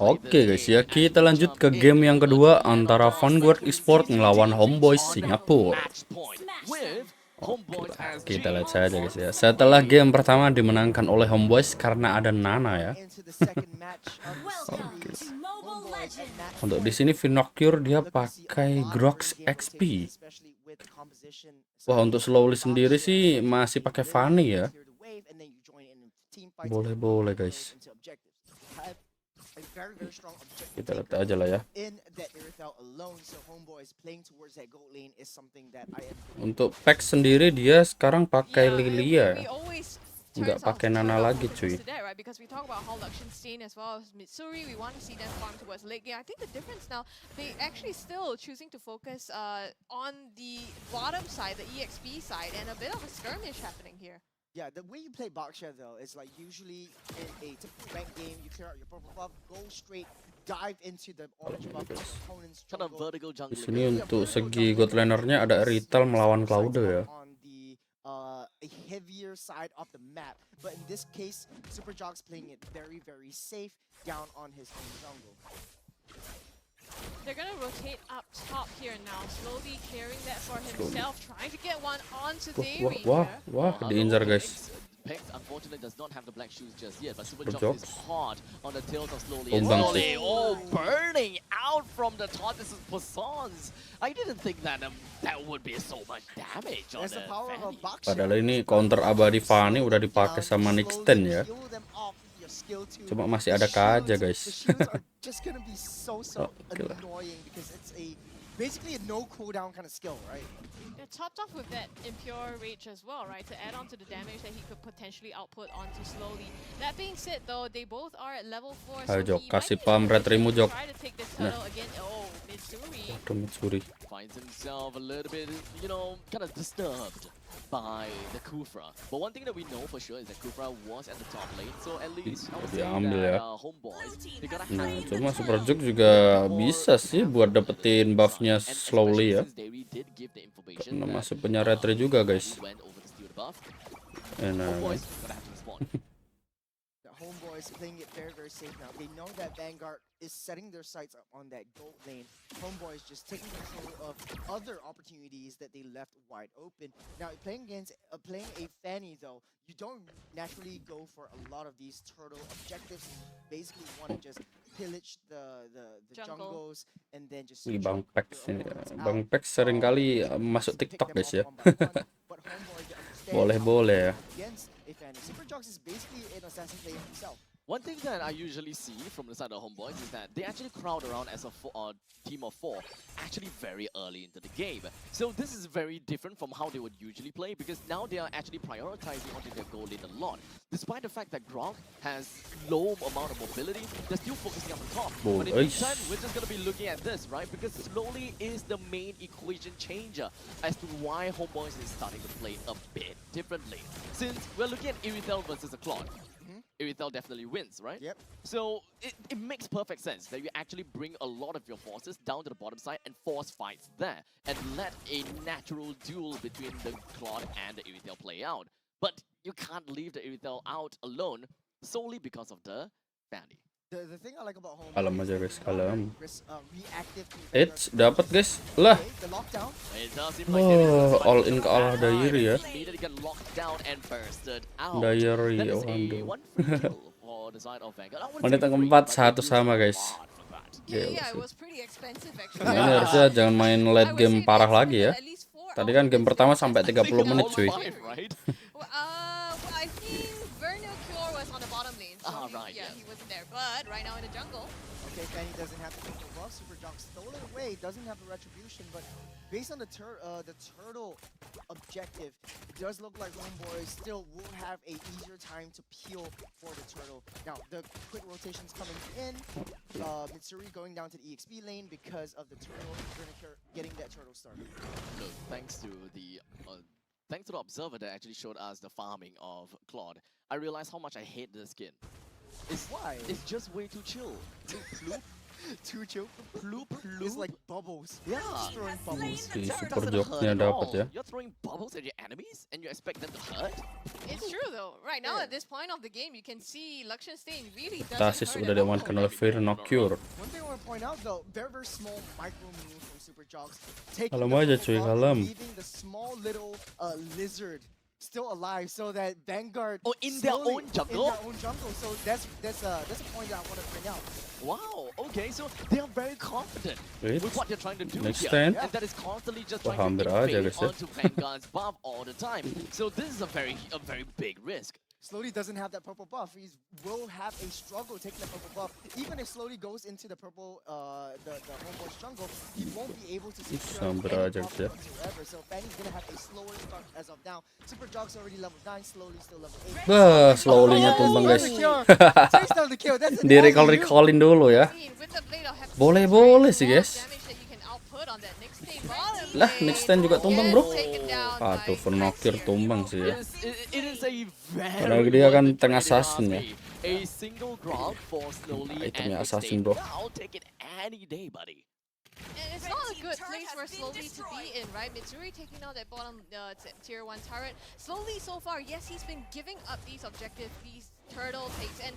Oke guys ya, kita lanjut ke game yang kedua antara Vanguard Esports melawan Homebois Singapura. Oke lah, kita lihat saja guys ya. Setelah game pertama dimenangkan oleh Homebois karena ada Nana ya. Oke. Untuk di sini Vinocure dia pakai Grox XP. Wah, untuk slowly sendiri sih masih pakai Fanny ya. Boleh guys. Kita lihat aja lah ya. Untuk pack sendiri dia sekarang pakai Lilia, nggak pakai Nana lagi cuy. Yeah, the way you play Baksha though is like usually in a typical rank game, you clear out your purple buff, go straight, dive into the orange buff opponent's jungle. Di sini untuk segi god lanernya ada Rital melawan Cloud ya. On the a heavier side of the map, but in this case, Superjog's playing it very safe down on his own jungle. They're gonna rotate up top here now, slowly clearing that for himself, trying to get one onto Dairy. Wah, diinjar guys. Unfortunately does not have the black shoes just yet, but Superjog is hard on the tails of Slowly. Oh, Burning out from the top. This is Poissons. I didn't think that that would be so much damage on the Fanny. Padahal ini counter abadi Fanny udah dipakai sama Nixten ya. Cuma masih ada aja guys. Basically a no cooldown kind of skill, right? Yeah, topped off with that Impure Rage as well, right? To add on to the damage that he could potentially output onto Slowly. That being said though, they both are at level 4. Ayo Jok, kasih pam retrimu Jok. Nah. Mitsuri. Finds himself a little bit, you know, kind of disturbed by the Kufra. But one thing that we know for sure is that Kufra was at the top lane, so at least I would say that Homebois, they gotta have cuma Superjog juga bisa sih buat dapetin buffnya Slowly ya. Karena masih punya retri juga guys. Enak. Homebois playing it very safe now. They know that Vanguard is setting their sights up on that gold lane. Homebois just taking control of other opportunities that they left wide open. Now playing against playing a Fanny though, you don't naturally go for a lot of these turtle objectives. Basically want to just pillage the jungles and then just Bang Pex ini. Bang Pex seringkali masuk TikTok guys ya. Boleh ya. One thing that I usually see from the side of Homebois is that they actually crowd around as a team of 4 actually very early into the game. So this is very different from how they would usually play, because now they are actually prioritizing onto their goal lane a lot. Despite the fact that Grog has low amount of mobility, they're still focusing on the top. But in the meantime, we're just going to be looking at this, right? Because Slowly is the main equation changer as to why Homebois is starting to play a bit differently. Since we're looking at Irithel versus a Claude. Irithel definitely wins, right? Yep. So it makes perfect sense that you actually bring a lot of your forces down to the bottom side and force fights there and let a natural duel between the Claude and the Irithel play out. But you can't leave the Irithel out alone solely because of the Fanny. The thing I like about Homebois, Kalem aja guys, kalem. reactive. Dapat guys. Lah. All in ke Allah Diary ya. Diary, oh aduh. Menit keempat 1 sama guys. Ini harusnya jangan main late game parah lagi ya. Tadi kan game pertama sampai 30 menit cuy. Right, yeah, he wasn't there, but right now in the jungle. Okay, Fanny doesn't have the triple buff. Superjog stole it away, doesn't have the retribution, but based on the turtle objective, it does look like Homebois still will have a easier time to peel for the turtle. Now, the quick rotations coming in, Mitsuri going down to the EXP lane because of the turtle, getting that turtle started. Look, thanks to the observer that actually showed us the farming of Claude, I realized how much I hate this skin. Why? It's just way too chill. Too chill. Bloop, It's bloop. like bubbles. Yeah. Just throwing bubbles. Di That super doesn't joknya hurt at dapat all. ya. You're throwing bubbles at your enemies and you expect them to hurt? It's true though. Right now Yeah. at this point of the game, you can see Luxionstein really doesn't Tasis hurt udah at all. diamankan oleh Vanguard. One thing I want to point out though, very small micro move from Super Jogs. Taking Kalem the aja, purple cuy, buff kalem. and leaving the small little lizard still alive, so that Vanguard In their slowly- own jungle? In their own jungle. So that's a point that I want to bring out. Wow, okay, so they are very confident Wait, with what they're trying to do next here. stand. And that is constantly just Wah, trying to hampir aja, invade guys, ya. onto Vanguard's buff all the time. So this is a very big risk. Slowly doesn't have that purple buff. He will have a struggle taking the purple buff. Even if Slowly goes into the purple, the Homebois jungle, he won't be able to secure Sumber any aja, buff ya. whatsoever. So Fanny's gonna have a slower start as of now. Super Jogs already level 9, Slowly still level 8. Bah, slowly-nya tumbang guys. Chase down the kill. That's an Di alley-oop. recall-recallin dulu ya. With the blade, I'll have Boleh-boleh a sih, lot of guys. damage that you can output on that next thing. Bottom Lah, lane next stand juga tumbang, bro. gets taken down Aduh, by Vanguard Indo. tumbang sih ya. It is a Karena very dia kan worth it tengah if you ask assassin ya. me. A single grab for Slowly and Itemnya Mixtape. assassin, bro. I'll take it any day, buddy. And it's not a good place for Slowly to be in, right? Mitsuri taking out that bottom tier 1 turret. Slowly so far, yes, he's been giving up these objectives, these turtle takes. And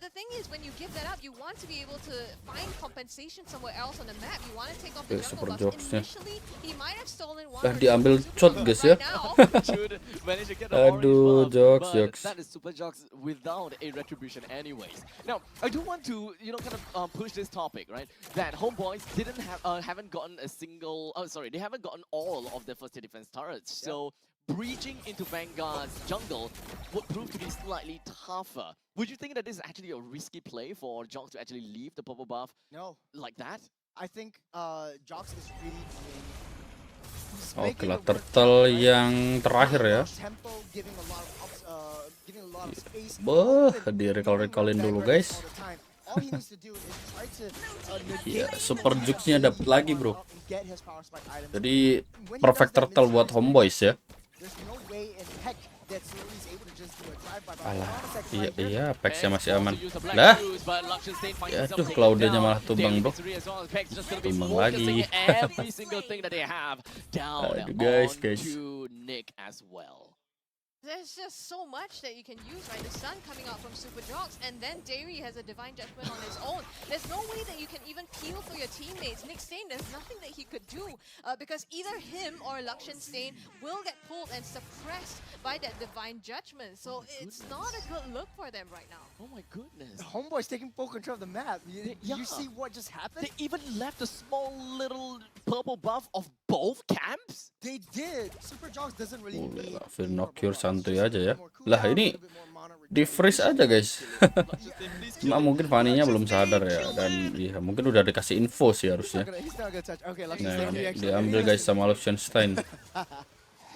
the thing is, when you give that up, you want to be able to find compensation somewhere else on the map. You want to take off the Super jungle buff. jokes-nya. Initially, he might have stolen one Dah or diambil two super shot, buffs, guys, but ya. right now, Should manage to get the Aduh, orange buff, jokes, but jokes. that is Super Jogs without a retribution anyways. Now, I do want to, kind of push this topic, right? That Homebois haven't gotten a single, they haven't gotten all of their first tier defense turrets. So breaching into Vanguard's jungle would prove to be slightly tougher. Would you think that this is actually a risky play for Jogs to actually leave the purple buff No, like that? I think Jogs is really doing. he's Oke making lah, it work, turtle right? yang terakhir ya. Tempo, giving a lot of space. Bah, Open, di recall-recallin dulu Vanguard guys. all the time. All he needs to do is try to Iya, negate super the jukes-nya dapat lagi, bro. and get his power spike items. Jadi When he perfect does that turtle buat mid-range, Homebois ya. there's no way in heck that Slowly is able to just do a drive-by. But Alah, hold on a second, iya right here. iya, Pexnya masih aman. To use the black Lah, shoes, but Luxionstein finds ya himself aduh, taken Claudia-nya down. malah tumbang, Daily bro. Victory as well. Pex just gonna be Tumbang focusing lagi. every single thing that they have down Aduh, guys. onto Nick as well. there's just so much that you can use, right? The sun coming out from Super Jogs, and then Dairy has a Divine Judgment on his own. There's no way that you can even peel for your teammates. Nick Stain, there's nothing that he could do because either him or Luxionstein will get pulled and suppressed by that Divine Judgment. So it's not a good look for them right now. Oh my goodness. The Homeboy's taking full control of the map. You Yeah. see what just happened? They even left a small little purple buff of both camps? They did. Super Jogs doesn't really Oh, need lah, any Vanguard purple buffs. santuy Just a aja bit ya. more Lah, cooldown, ini a bit more mana di freeze aja guys. Luxionstein, please Cuma kill. mungkin Fanny-nya belum sadar ya, dan ya mungkin udah dikasih info sih harusnya. He's not gonna touch. Okay, let's Nah, just diambil guys sama Luxionstein.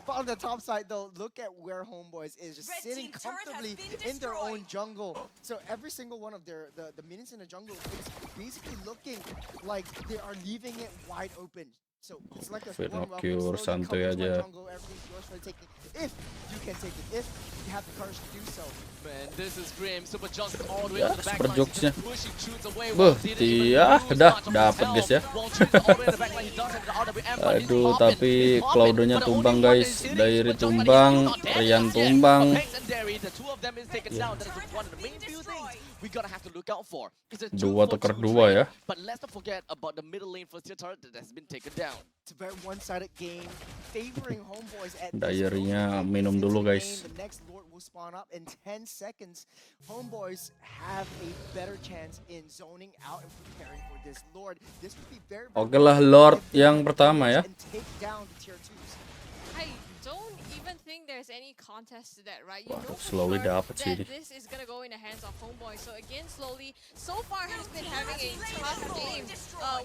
But on the top side, though, look at where Homebois is, just sitting comfortably in their own jungle. So every single one of the minions in the jungle is basically looking like they are leaving it wide open. So it's like a warm welcome, Vanguard slowly santuy come into my aja. jungle, everything's yours for the taking. If you can take it, if you have the courage to do so. Man, this is grim. Super Jogs all the way Ya, to the back super line. jokes-nya. Just pushing Chutes away. Beuh, Didn't even iya, lose dah much of his dapet health. guys ya. While Chutes all the way to the back line, he does have the RWM, but he's Aduh, popping, tapi he's popping. Claudio-nya But the tumbang only one guys. is hitting Dairy Super Jogs, but he's tumbang, still not dead Rian just yet. tumbang. But Pex and Dairy, the two of them is taken down. That is one of the main few things we gotta have to look out for. It's a Dua 2-for-2 tukar dua trade, ya. But let's not forget about the middle lane first tier turret that has been taken down. It's a very one-sided game, favoring Homebois at this Diary-nya moment. minum Into dulu, the guys. game, the next Lord will spawn up in 10 seconds. Homebois have a better chance in zoning out and preparing for this Lord. This would be very, very Oke lah, Lord if they yang can pertama ya. and take down the tier 2s. I don't even think there's any contest to that, right? You Wah, know for Slowly sure dapet sih that ini. this is gonna go in the hands of Homeboy. So again, Slowly, so far has been having a tough game.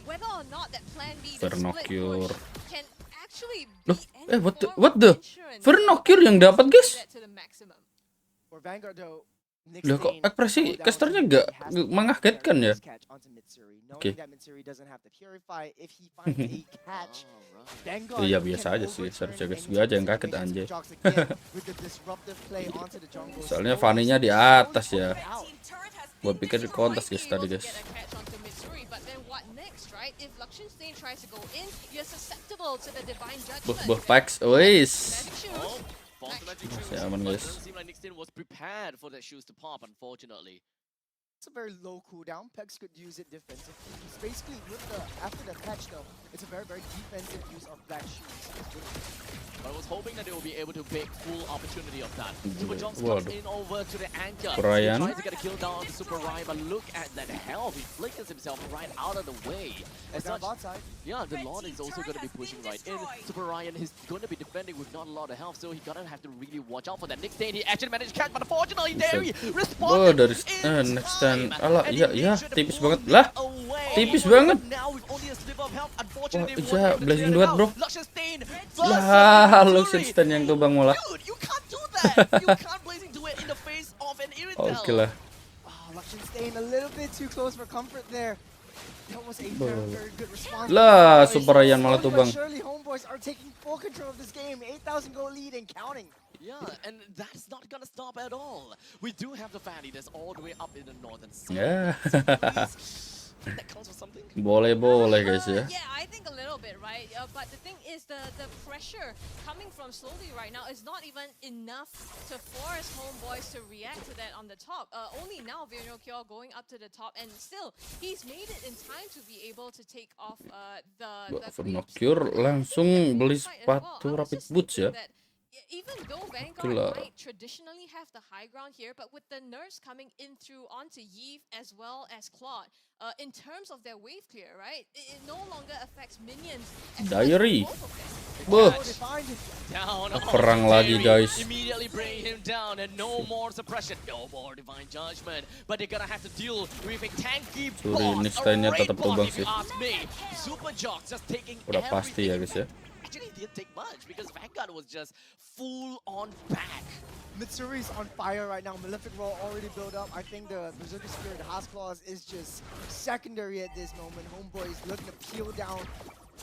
Whether or not that plan B, the split Vanguard. push, can actually Loh, be any what the- form what of the? insurance Vanguard yang dapat, guys. that to the maximum. For Vanguard though, Nick Lah, kok Stain ekspresi all down casternya to nggak he has to mengagetkan carry ya? this catch onto Mitsuri, knowing Oke. that Mitsuri doesn't have to purify. If he finds a catch, Alright. Vanguard Iya, can biasa aja sih, overturn seharusnya guys. any Gue aja yang kaget, situation anjay. Jogs again with the disruptive play onto the jungle. Soalnya Slowly, Fanny-nya di slowly atas ya. pulling out. Gue pikir di kontes guys Might be tadi able to guys. get a catch onto Mitsuri, but then right? If Lakshan Stain tries to go in, you're susceptible to the divine judgment. Pax, wis. Magic shoes. False magic Masih shoes. aman, But guys. doesn't seem like Nick Stain was prepared for that shoes to pop, unfortunately. It's a very low cooldown. Pex could use it defensively. It's basically after the patch though, it's a very defensive use of black shoes. But I was hoping that they will be able to make full opportunity of that. Super Jones Waduh. comes in over to the anchor. Ryan. He tries to get a kill down on the Super Ryan, but look at that health. He flickers himself right out of the way. As Down such, bot side. yeah, the Lord is also going to be pushing right in. Super Ryan is going to be defending with not a lot of health, so he's going to have to really watch out for that. Nick Stain, he actually managed to catch, but unfortunately, Derry responded. Dari next stand. Alah, iya, tipis banget lah. Tipis banget. Wah, iya, blazing duet, bro. Lah, Lucian stand yang tumbang malah. Dude, you can't do that. You can't blazing duet in the face of an Irritel. Oke lah. Lakshan staying a little bit too close for comfort there. That was a very good response. Lah, Super Ryan malah tumbang. Surely Homebois are taking full control of this game. 8,000 goal lead and counting. Yeah, and that's not gonna stop at all. We do have the Fanny that's all the way up in the northern side. Ya. That counts for something. Boleh guys ya. Yeah, I think a little bit, right? But the thing is, the pressure coming from Slowly right now is not even enough to force Homebois to react to that on the top. Only now Vanguard going up to the top, and still he's made it in time to be able to take off the Vanguard langsung beli sepatu rapid boots ya. Even though Vanguard might traditionally have the high ground here, but with the nerfs coming in through onto Yves as well as Claude, in terms of their wave clear, right? It no longer affects minions. Diary. Boh. Down. Perang lagi guys. Immediately bring him down, and no more suppression, no more divine judgment. But they're gonna have to deal with a tanky boss. Next time-nya tetap tumbang sih. Super Jocks just taking Udah pasti ya guys ya. Actually didn't take much because Vanguard was just full on back. Mitsuri's on fire right now. Malefic Roll already built up. I think the Berserker Spirit, the Haas Claws, is just secondary at this moment. Homebois looking to peel down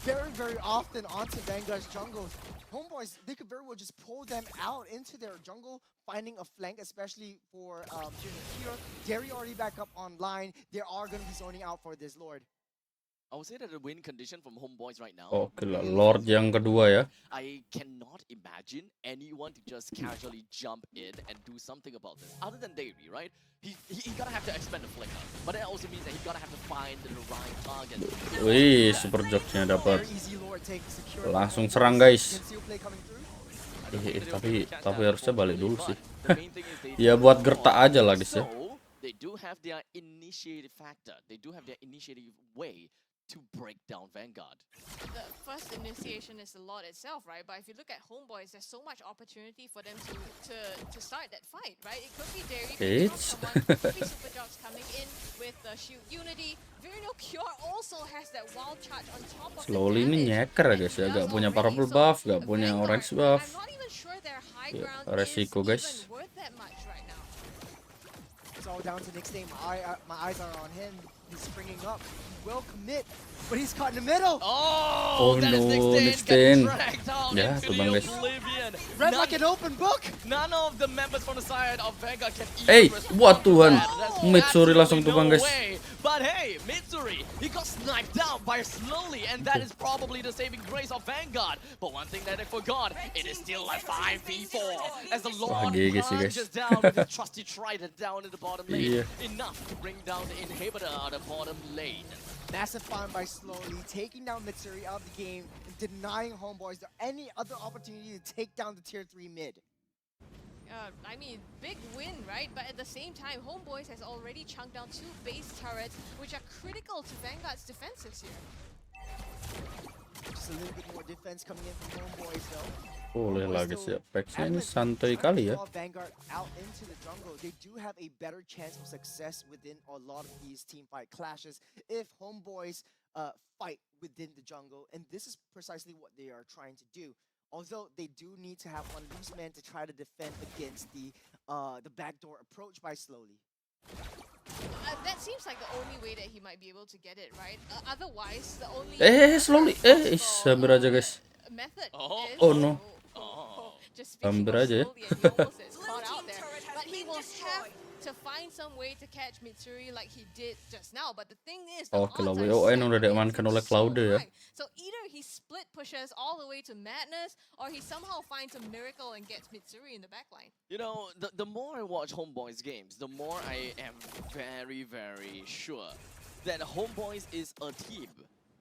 very often onto Vanguard's jungle. Homebois, they could very well just pull them out into their jungle, finding a flank, especially for here. Derry already back up online. They are going to be zoning out for this Lord. I would say that the win condition from Homebois right now. Oke lah, Lord yang kedua ya. I cannot imagine anyone to just casually jump in and do something about this. Other than Davey, right? He gotta have to expend the flicker. But that also means that he gotta have to find the right target. Wih, super jokesnya dapat. Langsung serang guys. Tapi harusnya balik dulu sih. Ya buat gertak aja lah guys ya. They do have their initiative factor. They do have their initiative way to break down Vanguard. The first initiation is the Lord itself, right? But if you look at Homebois, there's so much opportunity for them to start that fight, right? It could be Derry, it could be Super Jocks coming in with the Shield Unity. Vanguard also has that wild charge on top of Slowly ini nyeker ya guys ya, gak punya purple buff, gak punya orange buff. I'm not even sure their high ground resiko guys. is even worth that much right now. It's all down to Nick's name. My eyes are on him. He's springing up. He will commit, but he's caught in the middle. Oh that is no, Nick Stain. Yeah, tumbang guys. Red like an open book. None of the members from the side of Vanguard can Hey, what Tuhan. Mitsuri langsung tumbang guys. But hey, Mitsuri, he got sniped out by Slowly, and that is probably the saving grace of Vanguard. But one thing that they forgot, it is still a 5v4 as the Lord plunges down with his trusty trident down in the bottom lane. Enough to bring down the inhibitor out of bottom lane. Massive farm by Slowly, taking down Mitsuri out of the game, and denying Homebois any other opportunity to take down the tier 3 mid. I mean, big win, right? But at the same time, Homebois has already chunked down 2 base turrets, which are critical to Vanguard's defenses here. Just a little bit more defense coming in from Homebois though. Boleh lah guys ya, Paxnya ini santai kali ya. Vanguard out into the jungle. They do have a better chance of success within a lot of these team fight clashes if Homebois fight within the jungle, and this is precisely what they are trying to do. Although they do need to have one loose man to try to defend against the backdoor approach by Slowly. That seems like the only way that he might be able to get it, right? Otherwise, the only Slowly. Sabar aja guys. method is Oh no. just Sumber aja ya. slowly and he almost is caught out there. But he will have to find some way to catch Mitsuri like he did just now. But the thing is, the Oke lah, odds are WON udah set diamankan oleh so Cloud ya. high. So either he split pushes all the way to madness, or he somehow finds a miracle and gets Mitsuri in the backline. You know, the more I watch Homeboys games, the more I am very, very sure that Homeboys is a team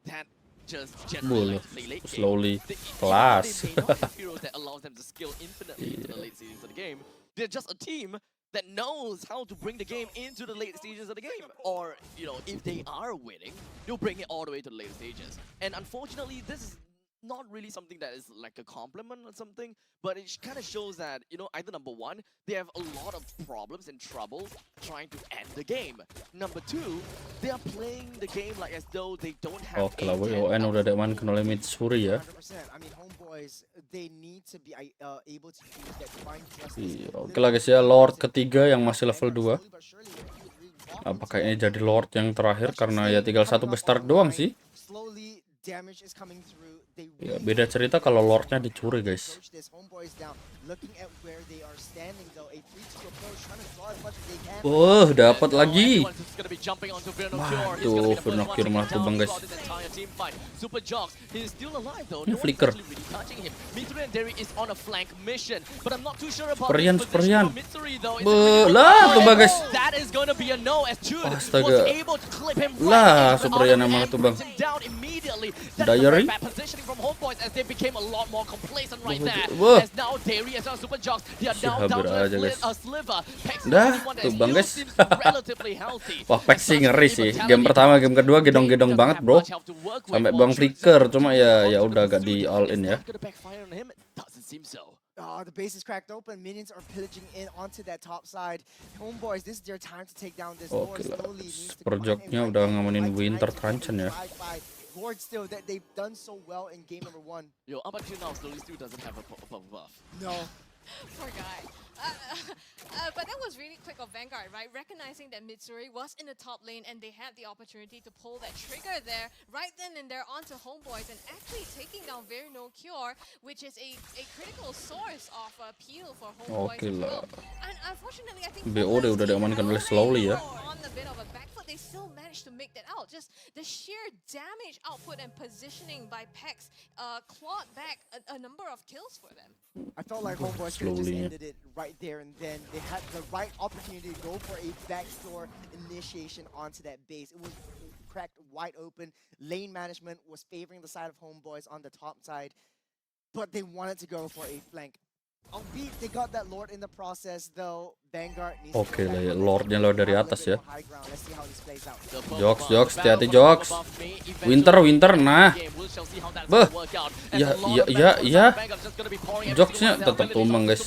that just generally like to play late game. Slowly They kelas. may not have heroes that allows them to skill infinitely into the late stages of the game. They're just a team that knows how to bring the game into the late stages of the game. Or, you know, if they are winning, they'll bring it all the way to the late stages. And unfortunately, this is not really something that is like a compliment or something, but it kind of shows that, you know, either number one, they have a lot of problems and troubles trying to end the game. Number two, they are playing the game like as though they don't have. Oke lah, WON udah diamankan oleh Mitsuri ya. 100%. I mean, Homeboys, they need to be able to use that divine justice. Iya, oke lah guys ya, Lord ketiga yang masih level 2. Slowly but surely, he would re-walk Apakah ini jadi Lord yang terakhir karena ya tinggal satu bestart doang sih. slowly damage is coming through. They Ya, really beda cerita kalau Lordnya dicuri guys. approach this. Homeboys down, looking at where they are standing though. A 3-2 approach, trying to draw as much as they can. Wah, dapat lagi. Waduh, Vanguard malah tumbang guys. Ini flicker. Perian. Lah, tumbang guys. Astaga. Lah, Superian malah tumbang. Diary. Wah. Habis aja guys. Dah, tumbang guys. Wah, Pack sih ngeri sih. Game pertama, game kedua gedong-gedong banget, bro. Sampai buang flicker, cuma ya udah agak di all in ya. Oh, the base is cracked open. Minions are pillaging in onto that top side. Homeboys, this is their time to take down this Lord. Oke lah, Slowly needs to Perjoknya udah ngamanin Winter Truncheon ya. Lord still that they've done so well in game number 1. Yo, up until now, Slowly still doesn't have a buff. No. Poor guy. But that was really quick of Vanguard, right? Recognizing that Mitsuri was in the top lane and they had the opportunity to pull that trigger there, right then and there onto Homeboys and actually taking down Very No Cure, which is a critical source of appeal for Homeboys Oke as lah. well. And unfortunately, I think BOD udah diamankan oleh Slowly ya. on a bit of a back foot, they still managed to make that out. Just the sheer damage output and positioning by Pex clawed back a number of kills for them. I felt like Homeboys could have just Slowly. ended it right there and then. They had the right opportunity to go for a backdoor initiation onto that base. It was cracked wide open. Lane management was favoring the side of Homeboys on the top side, but they wanted to go for a flank. Albeit they got that Lord in the process, though. Vanguard needs to Oke go lah back ya, on Lordnya lo dari a atas little ya. bit more high ground. Let's see how this plays out. Jokes, hati-hati Jokes. Winter, nah. Beh, ya. Jokesnya tetap tumbang guys.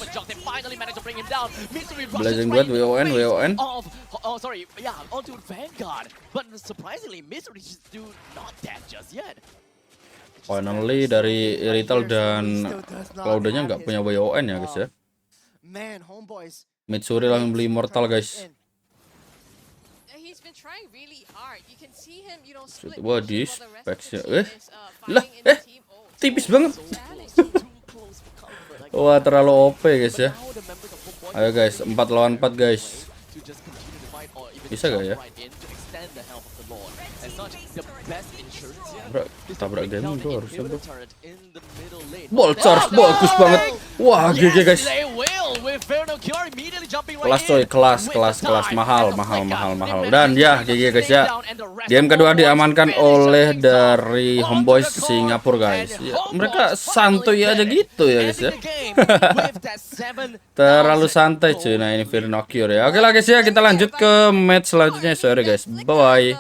Blazing buat WON. Oh, sorry, yeah, onto Vanguard. But surprisingly, Mystery is still not dead just yet. Finally dari Irital dan Cloudnya nggak punya WON ya guys ya. Man, Homeboys. Mitsuri langsung beli Immortal guys. He's been trying really hard. You can see him, you know, split Wah, pushing dis while the rest of Pexnya. the team is, Lah, fighting in the team. Oh, tipis banget. damage. Wah, terlalu OP guys ya. Ayo guys, 4 lawan 4 guys. Bisa gak ya? Tabrak gaming bro harusnya bro. Ball charge bagus banget. Wah, GG guys. Kelas coy, kelas mahal. Dan ya, GG guys ya. Game kedua diamankan oleh dari Homeboys Singapura guys. Ya, mereka santuy aja gitu ya guys ya. Terlalu santai cuy. Nah, ini Very No Cure ya. Oke lah guys ya, kita lanjut ke match selanjutnya. Sorry guys. Bye bye.